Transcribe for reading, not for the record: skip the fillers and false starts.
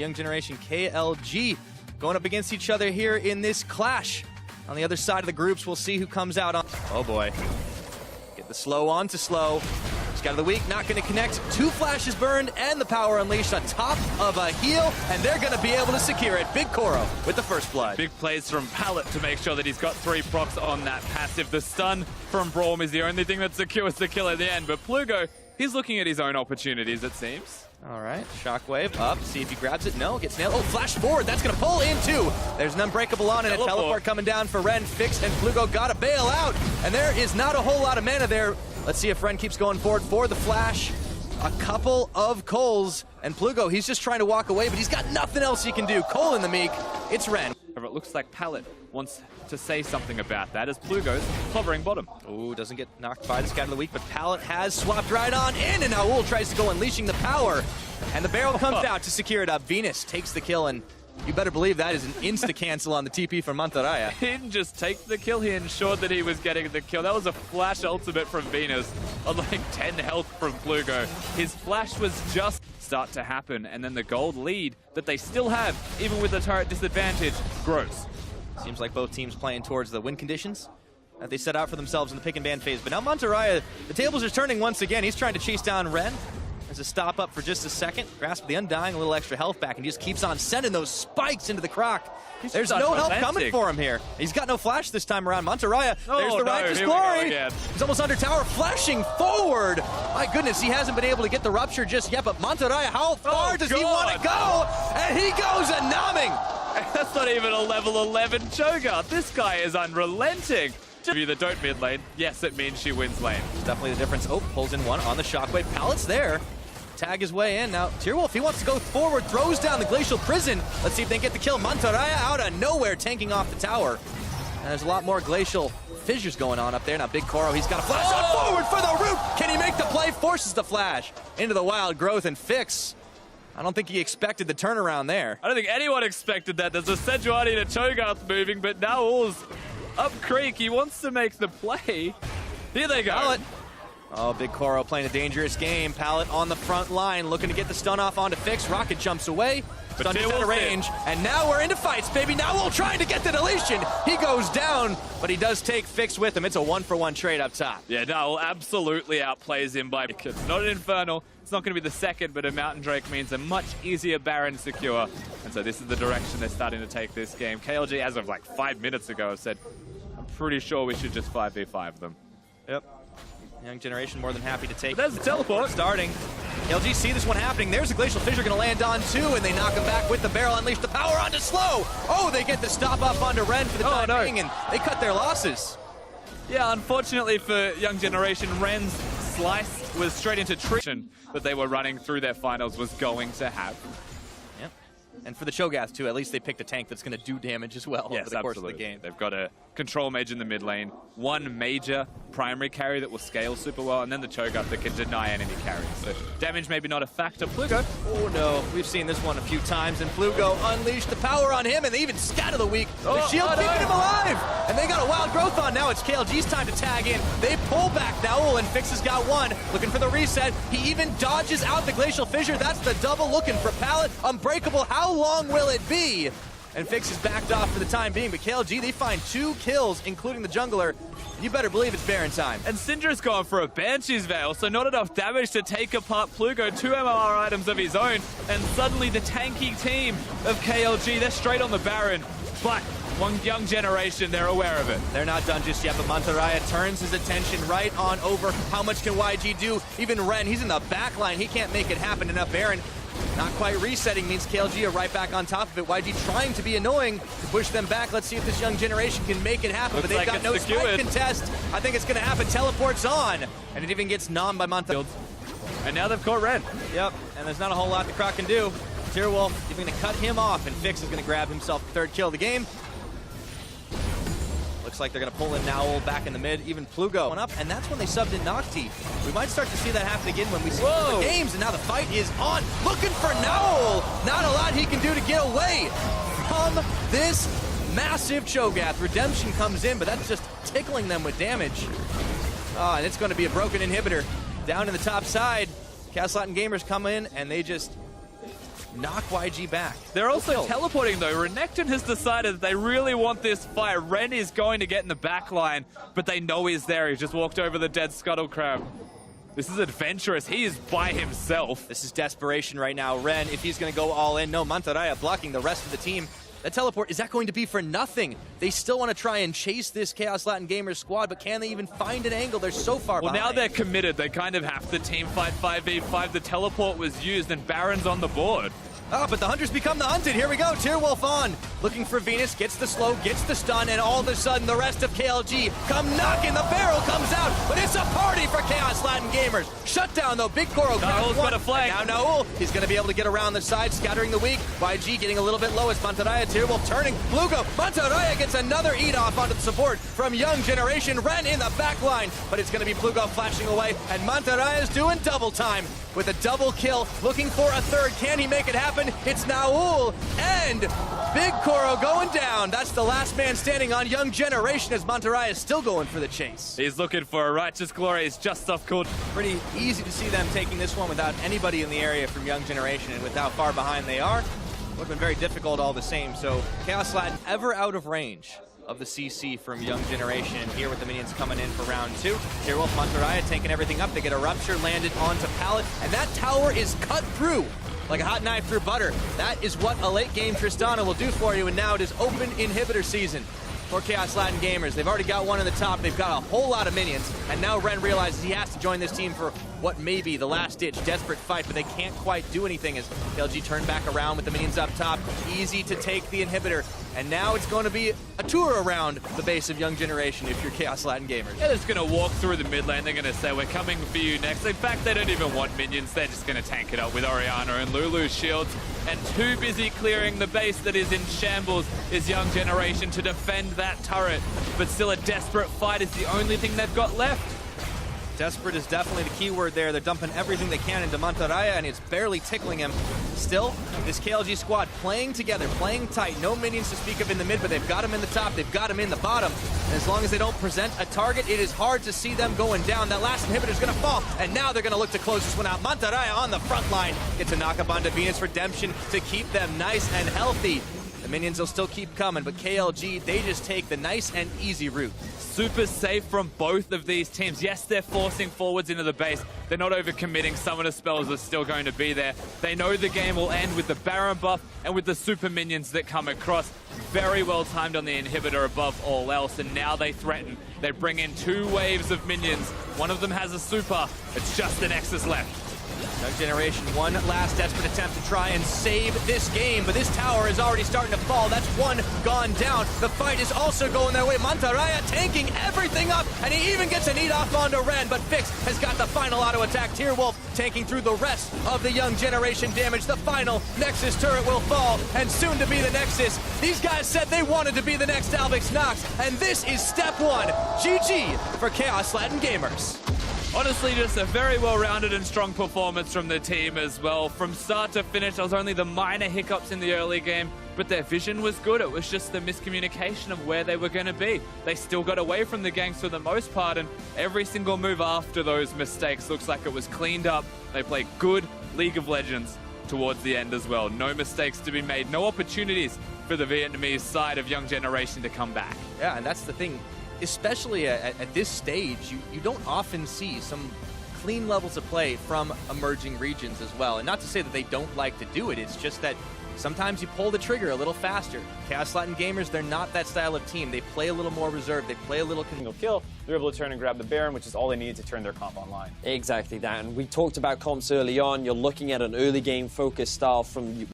Young Generation KLG going up against each other here in this clash. On the other side of the groups, we'll see who comes out on. Oh boy. Get the slow on to slow. Scout of the week, not going to connect. 2 flashes burned and the power unleashed on top of a heal, and they're going to be able to secure it. Big Koro with the first blood. Big plays from Pallet to make sure that he's got 3 procs on that passive. The stun from Braum is the only thing that secures the kill at the end, but Plugo, he's looking at his own opportunities, it seems. All right, Shockwave up, see if he grabs it. No, gets nailed. Oh, flash forward, that's gonna pull in too. There's an unbreakable on it. Teleport coming down for Ren. Fix and Plugo gotta bail out. And there is not a whole lot of mana there. Let's see if Ren keeps going forward for the flash. A couple of Coles, and Plugo, he's just trying to walk away, but he's got nothing else he can do. Cole in the meek, it's Ren. It looks like Pallet wants to say something about that as Plugo's hovering bottom. Ooh, doesn't get knocked by the Scout of the Week, but Pallet has swapped right on in, and Naul tries to go unleashing the power. And the barrel comes out to secure it up. Venus takes the kill, and you better believe that is an insta-cancel on the TP from Mantarraya. He didn't just take the kill, he ensured that he was getting the kill. That was a flash ultimate from Venus on like 10 health from Plugo. His flash was just start to happen, and then the gold lead that they still have, even with the turret disadvantage, grows. Seems like both teams playing towards the win conditions that they set out for themselves in the pick and ban phase. But now Mantarraya, the tables are turning once again. He's trying to chase down Ren. There's a stop up for just a second. Grasp the Undying, a little extra health back, and he just keeps on sending those spikes into the croc. There's no help coming for him here. He's got no flash this time around. Mantarraya, there's the righteous glory. He's almost under tower, flashing forward. My goodness, he hasn't been able to get the rupture just yet, but Mantarraya, how far does he want to go? And he goes a numbing. That's not even a level 11 Cho'Gath. This guy is unrelenting. That don't mid lane, yes, it means she wins lane. It's definitely the difference. Oh, pulls in one on the Shockwave. Pallet's there. Tag his way in. Now, Tyrwolf, he wants to go forward, throws down the Glacial Prison. Let's see if they can get the kill. Mantarraya out of nowhere, tanking off the tower. And there's a lot more Glacial Fissures going on up there. Now, Big Koro, he's got a flash on forward for the root. Can he make the play? Forces the flash into the wild growth, and Fix, I don't think he expected the turnaround there. I don't think anyone expected that. There's a Sejuani to Cho'Gath moving, but now all's up creek. He wants to make the play. Here they go. Pallet. Oh, Big Koro playing a dangerous game. Pallet on the front line, looking to get the stun off onto Fix. Rocket jumps away. Stun is out of range. And now we're into fights, baby. Naul trying to get the deletion. He goes down, but he does take Fix with him. It's a 1-for-1 trade up top. Yeah, Naul absolutely outplays him by... It's not an Infernal. It's not going to be the second, but a Mountain Drake means a much easier Baron secure. And so this is the direction they're starting to take this game. KLG, as of like 5 minutes ago, have said, I'm pretty sure we should just 5v5 them. Yep. Young Generation more than happy to take. But there's a teleport starting. KLG see this one happening. There's a Glacial Fissure going to land on too, and they knock him back with the barrel. Unleash the power onto slow. Oh, they get the stop up onto Ren for the time being, and they cut their losses. Yeah, unfortunately for Young Generation, Ren's slice was straight into attrition that they were running through their finals was going to have. Yep. And for the Cho'Gath too, at least they picked a tank that's going to do damage as well over the course of the game. They've got a control mage in the mid lane, one major primary carry that will scale super well, and then the Cho'Gath that can deny enemy carries. So damage maybe not a factor. Plugo. Oh no, we've seen this one a few times, and Plugo unleashed the power on him, and they even Scout of the Week. The shield keeping him alive, and they got a wild growth on now. It's KLG's time to tag in. They pull back Naul, and Fix has got one. Looking for the reset. He even dodges out the Glacial Fissure. That's the double looking for Pallet. Unbreakable. How long will it be? And Fix is backed off for the time being, but KLG, they find 2 kills, including the jungler. You better believe it's Baron time. And Syndra's gone for a Banshee's Veil, so not enough damage to take apart Plugo. 2 MMR items of his own, and suddenly the tanky team of KLG, they're straight on the Baron. But one Young Generation, they're aware of it. They're not done just yet, but Mantarraya turns his attention right on over. How much can YG do? Even Ren, he's in the back line. He can't make it happen enough. Baron not quite resetting means KLG are right back on top of it. YG trying to be annoying to push them back. Let's see if this Young Generation can make it happen. But they've got no spike contest. I think it's going to happen. Teleports on, and it even gets nommed by Mantarraya. And now they've caught Red. Yep, and there's not a whole lot the Croc can do. Tyrwolf is going to cut him off, and Fix is going to grab himself the 3rd kill of the game. Looks like they're going to pull in Naul back in the mid, even Plugo went up, and that's when they subbed in Nocti. We might start to see that happen again when we see the games, and now the fight is on. Looking for Naul! Not a lot he can do to get away from this massive Cho'Gath. Redemption comes in, but that's just tickling them with damage. And it's going to be a broken inhibitor. Down in the top side, Castlelatin Gamers come in, and they just knock YG back. They're also teleporting, though. Renekton has decided that they really want this fight. Ren is going to get in the back line, but they know he's there. He just walked over the dead Scuttle Crab. This is adventurous. He is by himself. This is desperation right now. Ren, if he's going to go all in, no, Mantarraya blocking the rest of the team. That teleport, is that going to be for nothing? They still want to try and chase this Chaos Latin Gamers squad, but can they even find an angle? They're so far behind. Well, now they're committed. They kind of have to team fight 5v5. The teleport was used, and Baron's on the board. Oh, but the hunters become the hunted. Here we go. Tearwolf on. Looking for Venus, gets the slow, gets the stun, and all of a sudden the rest of KLG come knocking. The barrel comes out, but it's a party for Chaos Latin Gamers. Shut down, though. Big Koro. Naul's got a flag. Now Naul, he's going to be able to get around the side, scattering the weak. YG getting a little bit low as Mantarraya. Tearwolf turning. Blugo. Mantarraya gets another eat off onto the support from Young Generation. Ren in the back line, but it's going to be Blugo flashing away, and Mantarraya's doing double time with a double kill, looking for a third. Can he make it happen? It's Naul and Big Koro going down. That's the last man standing on Young Generation as Mantarraya is still going for the chase. He's looking for a righteous glory. He's just off cooled. Pretty easy to see them taking this one without anybody in the area from Young Generation, and with how far behind they are, would have been very difficult all the same. So Chaos Latin ever out of range of the CC from Young Generation, and here with the minions coming in for round 2. Tearwolf, Mantarraya taking everything up. They get a rupture landed onto Pallet, and that tower is cut through like a hot knife through butter. That is what a late game Tristana will do for you, and now it is open inhibitor season for Chaos Latin Gamers. They've already got one in the top. They've got a whole lot of minions, and now Ren realizes he has to join this team for what may be the last-ditch desperate fight, but they can't quite do anything as KLG turn back around with the minions up top. Easy to take the inhibitor, and now it's going to be a tour around the base of Young Generation if you're Chaos Latin Gamers. Yeah, they're just going to walk through the mid lane. They're going to say, we're coming for you next. In fact, they don't even want minions. They're just going to tank it up with Orianna and Lulu's shields. And too busy clearing the base that is in shambles is Young Generation to defend that turret. But still, a desperate fight is the only thing they've got left. Desperate is definitely the key word there. They're dumping everything they can into Mantarraya, and it's barely tickling him. Still, this KLG squad playing together, playing tight. No minions to speak of in the mid, but they've got him in the top, they've got him in the bottom. And as long as they don't present a target, it is hard to see them going down. That last inhibitor's gonna fall, and now they're gonna look to close this one out. Mantarraya on the front line gets a knock up onto Venus Redemption to keep them nice and healthy. The minions will still keep coming, but KLG, they just take the nice and easy route. Super safe from both of these teams. Yes, they're forcing forwards into the base. They're not overcommitting. Summoner spells are still going to be there. They know the game will end with the Baron buff and with the super minions that come across. Very well timed on the inhibitor above all else, and now they threaten. They bring in 2 waves of minions. One of them has a super. It's just the Nexus left. Young Generation, one last desperate attempt to try and save this game, but this tower is already starting to fall. That's one gone down. The fight is also going their way. Mantarraya tanking everything up, and he even gets an eat off onto Ren, but Fix has got the final auto attack. Tearwolf tanking through the rest of the Young Generation damage. The final Nexus turret will fall, and soon to be the Nexus. These guys said they wanted to be the next Albix Nox, and this is step 1. GG for Chaos Latin Gamers. Honestly, just a very well-rounded and strong performance from the team as well. From start to finish, there was only the minor hiccups in the early game, but their vision was good. It was just the miscommunication of where they were going to be. They still got away from the gangs for the most part, and every single move after those mistakes looks like it was cleaned up. They played good League of Legends towards the end as well. No mistakes to be made, no opportunities for the Vietnamese side of Young Generation to come back. Yeah, and that's the thing. Especially at this stage, you don't often see some clean levels of play from emerging regions as well. And not to say that they don't like to do it, it's just that sometimes you pull the trigger a little faster. Chaos Latin Gamers, they're not that style of team. They play a little more reserved. They play a little... Single kill, they're able to turn and grab the Baron, which is all they need to turn their comp online. Exactly that. And we talked about comps early on. You're looking at an early game focused style from